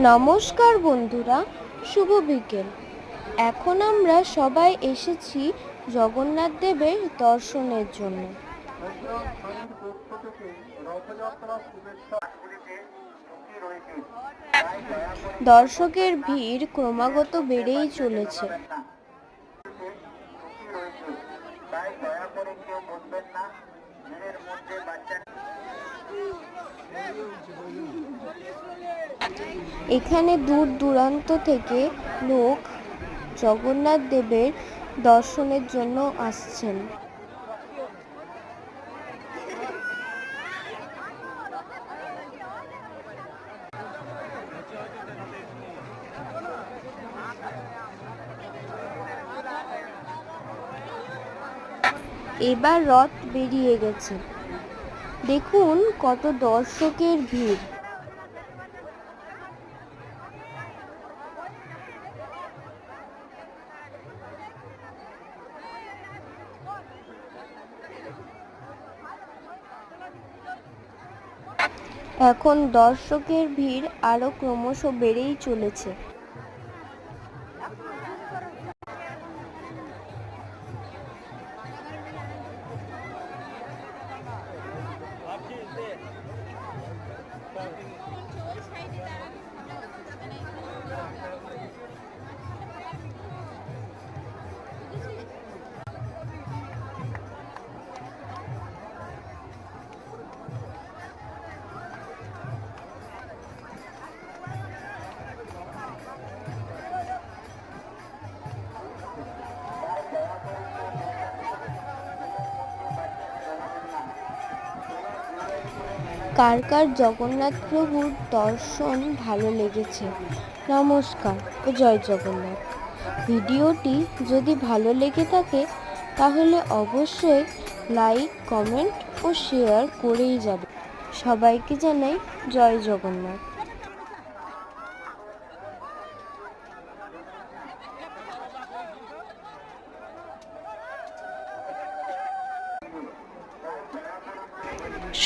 নমস্কার বন্ধুরা, শুভ বিকেল। এখন আমরা সবাই এসেছি জগন্নাথ দেবের দর্শনের জন্য। দর্শকের ভিড় ক্রমাগত বেড়েই চলেছে। এখানে দূর দূরান্ত থেকে লোক জগন্নাথ দেবের দর্শনের জন্য আসছেন। এবার রথ বেরিয়ে গেছে, দেখুন কত দর্শকের ভিড়। এখন দর্শকের ভিড় আরো ক্রমশ বেড়েই চলেছে। কার কার জগন্নাথ প্রভুর দর্শন ভালো লেগেছে, নমস্কার ও জয় জগন্নাথ। ভিডিওটি যদি ভালো লেগে থাকে তাহলে অবশ্যই লাইক, কমেন্ট ও শেয়ার করেই যাবে। সবাইকে জানাই জয় জগন্নাথ।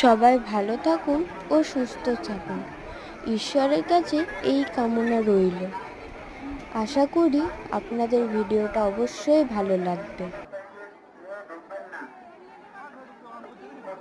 সবাই ভালো থাকুন ও সুস্থ থাকুন, ঈশ্বরের কাছে এই কামনা রইল। আশা করি আপনাদের ভিডিওটা অবশ্যই ভালো লাগবে।